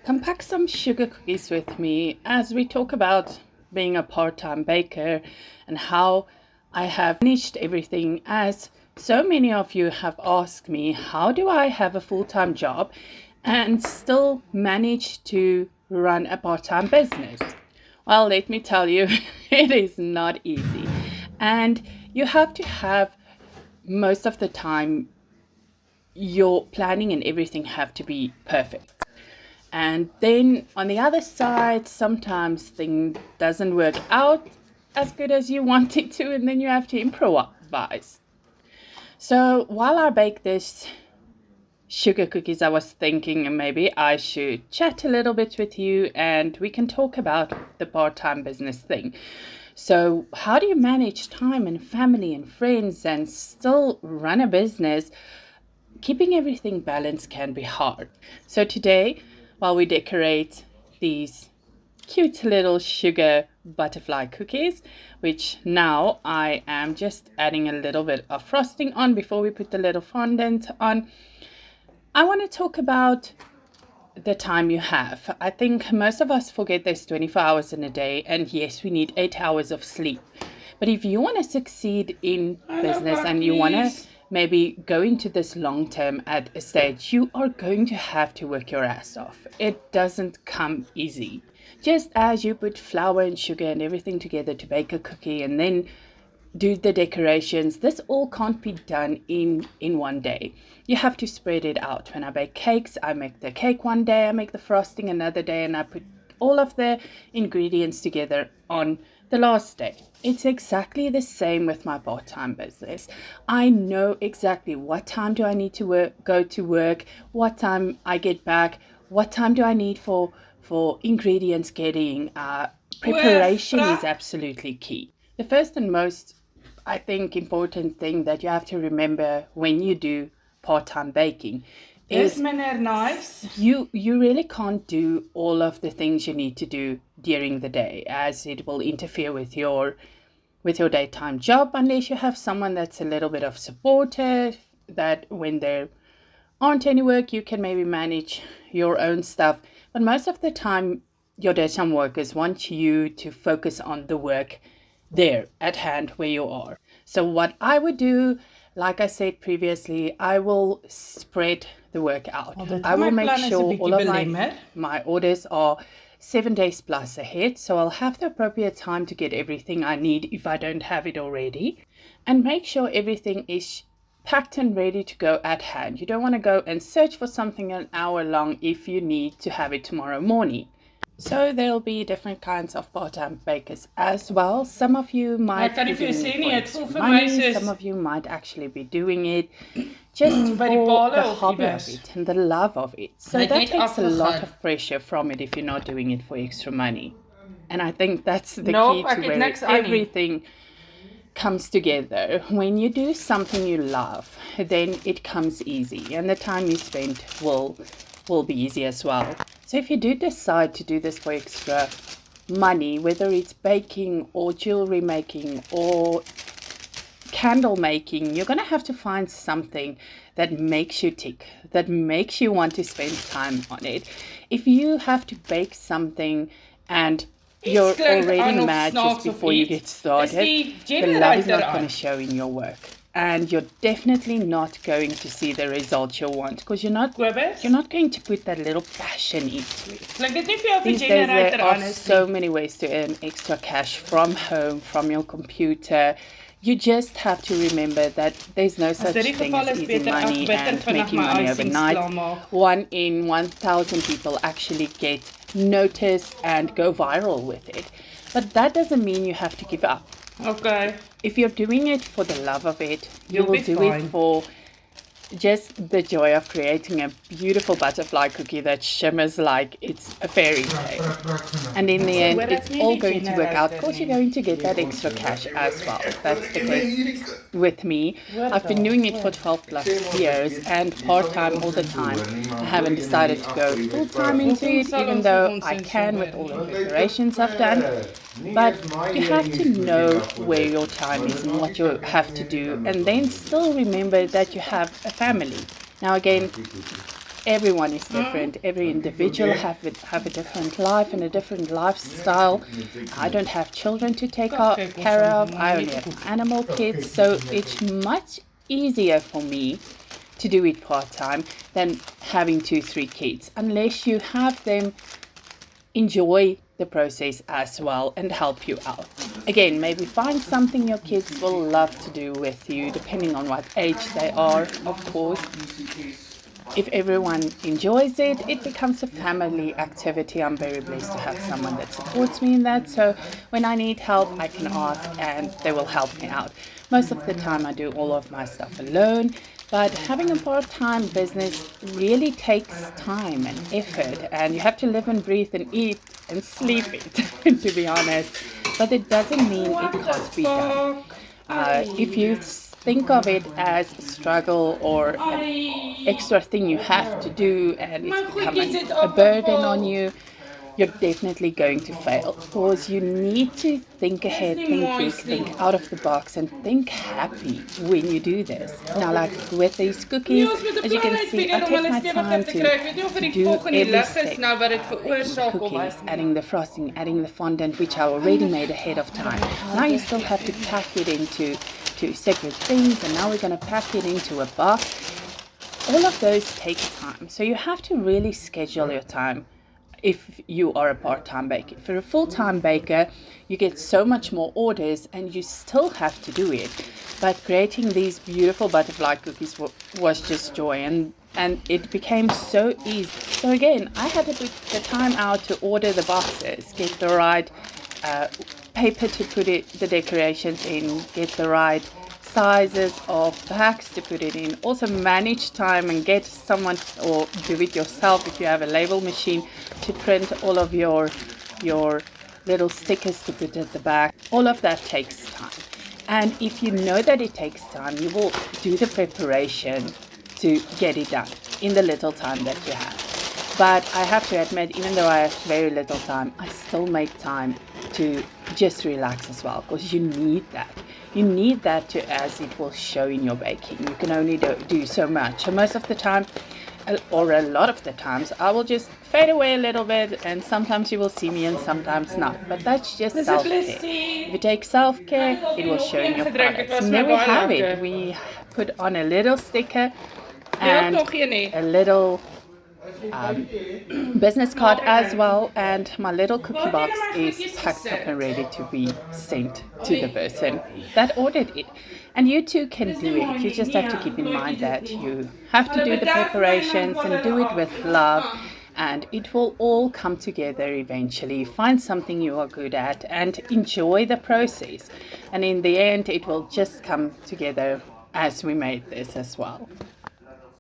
Come pack some sugar cookies with me as we talk about being a part-time baker and how I have managed everything, as so many of you have asked me, how do I have a full-time job and still manage to run a part-time business? Well, let me tell you, it is not easy. And you have to have, most of the time, your planning and everything have to be perfect. And then on the other side, sometimes thing doesn't work out as good as you want it to, and then you have to improvise. So while I bake this sugar cookies, I was thinking maybe I should chat a little bit with you and we can talk about the part-time business thing. So how do you manage time and family and friends and still run a business? Keeping everything balanced can be hard. So today, while we decorate these cute little sugar butterfly cookies, which now I am just adding a little bit of frosting on before we put the little fondant on, I want to talk about the time you have. I think most of us forget there's 24 hours in a day, and yes, we need 8 hours of sleep. But if you want to succeed in business and you want to maybe go into this long term at a stage, you are going to have to work your ass off. It doesn't come easy. Just as you put flour and sugar and everything together to bake a cookie and then do the decorations, this all can't be done in one day. You have to spread it out. When I bake cakes, I make the cake one day, I make the frosting another day, and I put all of the ingredients together on the last day. It's exactly the same with my part-time business. I know exactly what time do I need to go to work, what time I get back, what time do I need for ingredients getting. Preparation is absolutely key. The first and most, I think, important thing that you have to remember when you do part-time baking is you really can't do all of the things you need to do during the day, as it will interfere with your daytime job, unless you have someone that's a little bit of supportive, that when there aren't any work, you can maybe manage your own stuff. But most of the time, your daytime workers want you to focus on the work there at hand where you are. So what I would do, like I said previously, I will spread the work out. I will make sure all of my orders are 7 days plus ahead, so I'll have the appropriate time to get everything I need if I don't have it already, and make sure everything is packed and ready to go at hand. You don't want to go and search for something an hour long if you need to have it tomorrow morning. So there'll be different kinds of part-time bakers as well. Some of you might be doing it for money. Some of you might actually be doing it just for the hobby of it and the love of it. So that takes a lot of pressure from it if you're not doing it for extra money. And I think that's the key to where everything comes together. When you do something you love, then it comes easy, and the time you spend will be easy as well. So if you do decide to do this for extra money, whether it's baking or jewelry making or candle making, you're going to have to find something that makes you tick, that makes you want to spend time on it. If you have to bake something and you're already mad just before you get started, the love is not going to show in your work. And you're definitely not going to see the results you want, because you're not going to put that little passion into it. These days there are so many ways to earn extra cash from home, from your computer. You just have to remember that there's no such thing as easy money and making money overnight. 1 in 1,000 people actually get noticed and go viral with it. But that doesn't mean you have to give up. Okay. If you're doing it for the love of it, you will do it for just the joy of creating a beautiful butterfly cookie that shimmers like it's a fairy tale. And in the end, it's all going to work out. Of course, you're going to get that extra cash as well. That's the case with me. I've been doing it for 12 plus years and part-time all the time. I haven't decided to go full-time into it, even though I can with all the preparations I've done. But you have to know where your time is and what you have to do, and then still remember that you have a family. Now again, everyone is different. Every individual have a different life and a different lifestyle. I don't have children to take care of. I only have animal kids, so it's much easier for me to do it part-time than having 2-3 kids, unless you have them enjoy the process as well and help you out. Again, maybe find something your kids will love to do with you, depending on what age they are, of course. If everyone enjoys it, it becomes a family activity. I'm very blessed to have someone that supports me in that. So when I need help, I can ask and they will help me out. Most of the time I do all of my stuff alone, but having a part-time business really takes time and effort, and you have to live and breathe and eat and sleep it, to be honest. But it doesn't mean it can't be done. If you think of it as a struggle or an extra thing you have to do and it's becoming a burden on you, you're definitely going to fail, because you need to think ahead, think big, think out of the box, and think happy when you do this. Now, like with these cookies, as you can see, I take my time to do every step. Making the cookies, adding the frosting, adding the fondant, which I already made ahead of time. Now you still have to pack it into separate things, and now we're going to pack it into a box. All of those take time, so you have to really schedule your time. If you are a part-time baker, if you're a full-time baker, you get so much more orders and you still have to do it. But creating these beautiful butterfly cookies was just joy, and it became so easy. So again, I had to put the time out to order the boxes, get the right paper to put the decorations in, get the right sizes of bags to put it in, also manage time and get someone, or do it yourself if you have a label machine, to print all of your little stickers to put at the back. All of that takes time, and if you know that it takes time, you will do the preparation to get it done in the little time that you have. But I have to admit, even though I have very little time, I still make time to just relax as well, because you need that. You need that as it will show in your baking. You can only do so much. So most of the time, or a lot of the times, I will just fade away a little bit, and sometimes you will see me and sometimes not. But that's just self-care. If you take self-care, it will show in your products. And there we have it. We put on a little sticker and a little business card as well, and my little cookie box is packed up and ready to be sent to the person that ordered it. And you too can do it. You just have to keep in mind that you have to do the preparations and do it with love, and it will all come together eventually. Find something you are good at and enjoy the process, and in the end it will just come together as we made this as well.